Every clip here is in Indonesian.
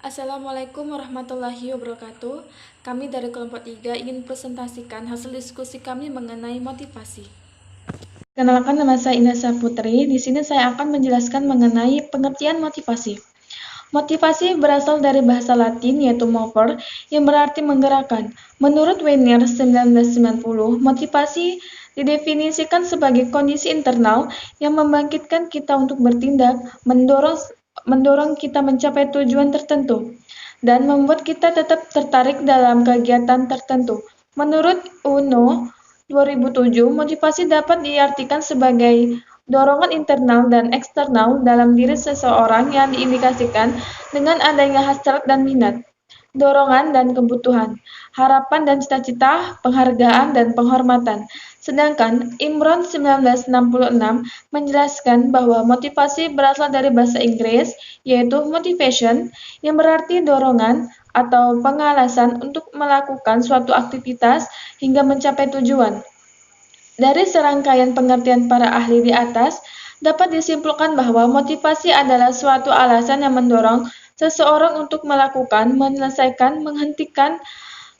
Assalamualaikum warahmatullahi wabarakatuh. Kami dari kelompok 3 ingin presentasikan hasil diskusi kami mengenai motivasi. Kenalkan, nama saya Indah Putri. Di sini saya akan menjelaskan mengenai pengertian motivasi. Motivasi berasal dari bahasa Latin yaitu mover yang berarti menggerakkan. Menurut Weiner 1990, motivasi didefinisikan sebagai kondisi internal yang membangkitkan kita untuk bertindak, mendorong kita mencapai tujuan tertentu, dan membuat kita tetap tertarik dalam kegiatan tertentu. Menurut Uno 2007, motivasi dapat diartikan sebagai dorongan internal dan eksternal dalam diri seseorang yang diindikasikan dengan adanya hasrat dan minat, dorongan dan kebutuhan, harapan dan cita-cita, penghargaan dan penghormatan. Sedangkan Imron 1966 menjelaskan bahwa motivasi berasal dari bahasa Inggris, yaitu motivation, yang berarti dorongan atau pengalasan untuk melakukan suatu aktivitas hingga mencapai tujuan. Dari serangkaian pengertian para ahli di atas, dapat disimpulkan bahwa motivasi adalah suatu alasan yang mendorong seseorang untuk melakukan, menyelesaikan, menghentikan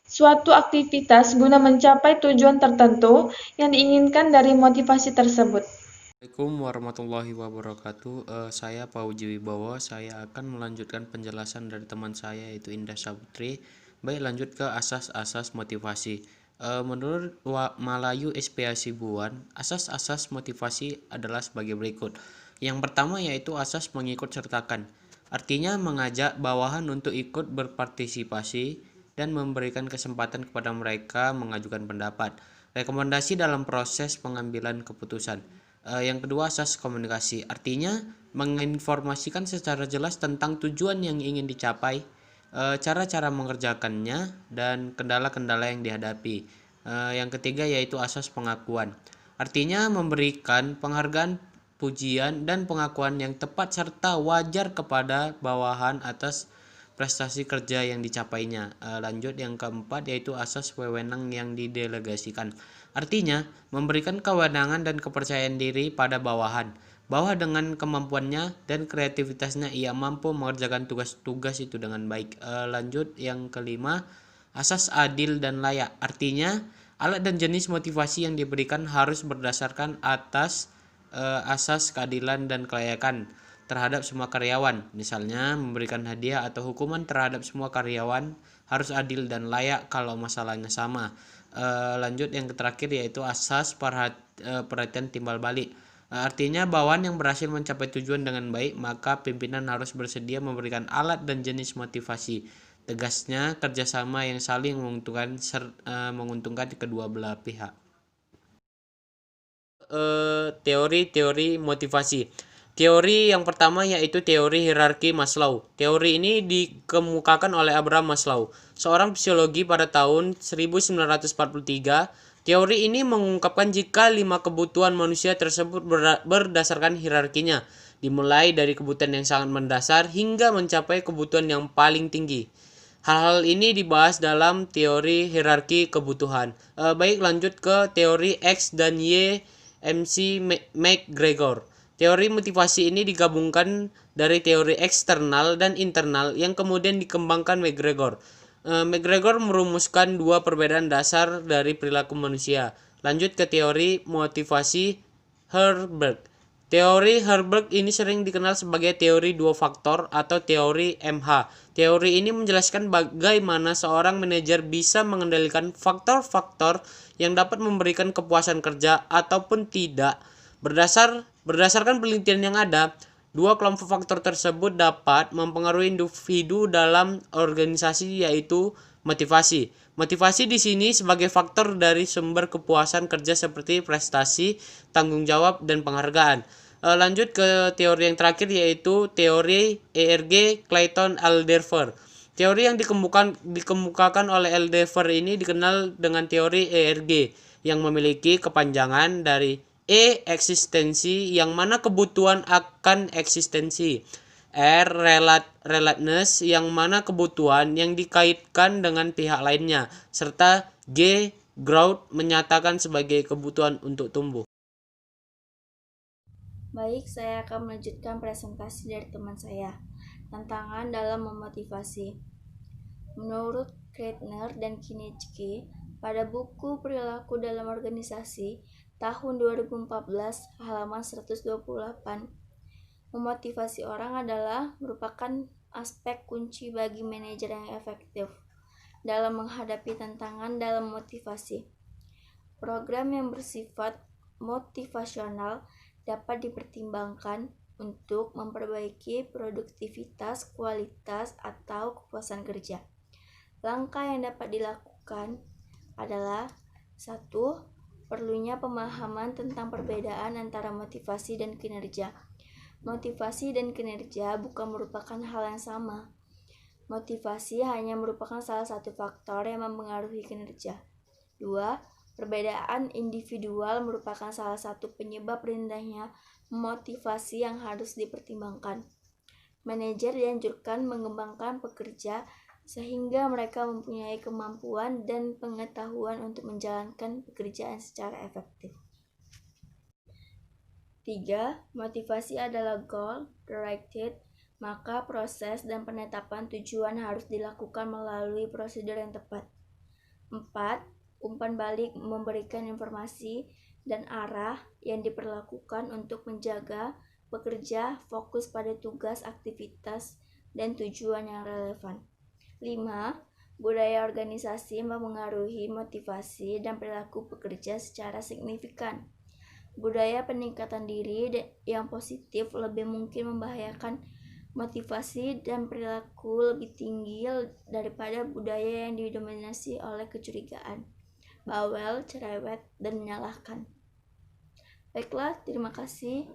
suatu aktivitas guna mencapai tujuan tertentu yang diinginkan dari motivasi tersebut. Assalamualaikum warahmatullahi wabarakatuh. Saya Pauji Wibowo. Saya akan melanjutkan penjelasan dari teman saya yaitu Indah Saputri. Baik, lanjut ke asas-asas motivasi. Menurut Malayu SPA Sibuan, asas-asas motivasi adalah sebagai berikut. Yang pertama yaitu asas mengikut sertakan. Artinya mengajak bawahan untuk ikut berpartisipasi dan memberikan kesempatan kepada mereka mengajukan pendapat, rekomendasi dalam proses pengambilan keputusan. Yang kedua, asas komunikasi, artinya menginformasikan secara jelas tentang tujuan yang ingin dicapai, cara-cara mengerjakannya, dan kendala-kendala yang dihadapi. Yang ketiga yaitu asas pengakuan, artinya memberikan penghargaan, pujian, dan pengakuan yang tepat serta wajar kepada bawahan atas prestasi kerja yang dicapainya. Lanjut yang keempat yaitu asas wewenang yang didelegasikan. Artinya, memberikan kewenangan dan kepercayaan diri pada bawahan, bahwa dengan kemampuannya dan kreativitasnya ia mampu mengerjakan tugas-tugas itu dengan baik. Lanjut yang kelima, asas adil dan layak. Artinya, alat dan jenis motivasi yang diberikan harus berdasarkan atas asas keadilan dan kelayakan terhadap semua karyawan. Misalnya, memberikan hadiah atau hukuman terhadap semua karyawan harus adil dan layak kalau masalahnya sama. Lanjut yang terakhir yaitu asas perhatian timbal balik. Artinya bawahan yang berhasil mencapai tujuan dengan baik, maka pimpinan harus bersedia memberikan alat dan jenis motivasi. Tegasnya kerjasama yang saling menguntungkan kedua belah pihak. Teori-teori motivasi. Teori yang pertama yaitu teori hierarki Maslow. Teori ini dikemukakan oleh Abraham Maslow, seorang psikologi pada tahun 1943. Teori ini mengungkapkan jika 5 kebutuhan manusia tersebut berdasarkan hierarkinya, dimulai dari kebutuhan yang sangat mendasar hingga mencapai kebutuhan yang paling tinggi. Hal-hal ini dibahas dalam teori hierarki kebutuhan. Baik, lanjut ke teori X dan Y MC McGregor. Teori motivasi ini digabungkan dari teori eksternal dan internal yang kemudian dikembangkan McGregor. McGregor merumuskan dua perbedaan dasar dari perilaku manusia. Lanjut ke teori motivasi Herberg. Teori Herberg ini sering dikenal sebagai teori dua faktor atau teori MH. Teori ini menjelaskan bagaimana seorang manajer bisa mengendalikan faktor-faktor yang dapat memberikan kepuasan kerja ataupun tidak. Berdasarkan penelitian yang ada, dua kelompok faktor tersebut dapat mempengaruhi individu dalam organisasi, yaitu motivasi. Motivasi di sini sebagai faktor dari sumber kepuasan kerja seperti prestasi, tanggung jawab, dan penghargaan. Lanjut ke teori yang terakhir yaitu teori ERG Clayton-Alderfer. Teori yang dikemukakan oleh Alderfer ini dikenal dengan teori ERG yang memiliki kepanjangan dari E eksistensi, yang mana kebutuhan akan eksistensi. R relateness, yang mana kebutuhan yang dikaitkan dengan pihak lainnya, serta G growth, menyatakan sebagai kebutuhan untuk tumbuh. Baik, saya akan melanjutkan presentasi dari teman saya. tantangan dalam memotivasi. Menurut Kreitner dan Kinichki, pada buku Perilaku dalam Organisasi tahun 2014 halaman 128, memotivasi orang adalah merupakan aspek kunci bagi manajer yang efektif dalam menghadapi tantangan dalam motivasi. Program yang bersifat motivasional dapat dipertimbangkan untuk memperbaiki produktivitas, kualitas, atau kepuasan kerja. Langkah yang dapat dilakukan adalah 1. Perlunya pemahaman tentang perbedaan antara motivasi dan kinerja. Motivasi dan kinerja bukan merupakan hal yang sama. Motivasi hanya merupakan salah satu faktor yang mempengaruhi kinerja. 2. Perbedaan individual merupakan salah satu penyebab rendahnya motivasi yang harus dipertimbangkan. Manajer dianjurkan mengembangkan pekerja sehingga mereka mempunyai kemampuan dan pengetahuan untuk menjalankan pekerjaan secara efektif. 3. Motivasi adalah goal-directed, maka proses dan penetapan tujuan harus dilakukan melalui prosedur yang tepat. 4. Umpan balik memberikan informasi dan arah yang diperlakukan untuk menjaga pekerja fokus pada tugas, aktivitas, dan tujuan yang relevan. 5. Budaya organisasi mempengaruhi motivasi dan perilaku pekerja secara signifikan. Budaya peningkatan diri yang positif lebih mungkin membahayakan motivasi dan perilaku lebih tinggi daripada budaya yang didominasi oleh kecurigaan, bawel, cerewet, dan menyalahkan. Baiklah, terima kasih.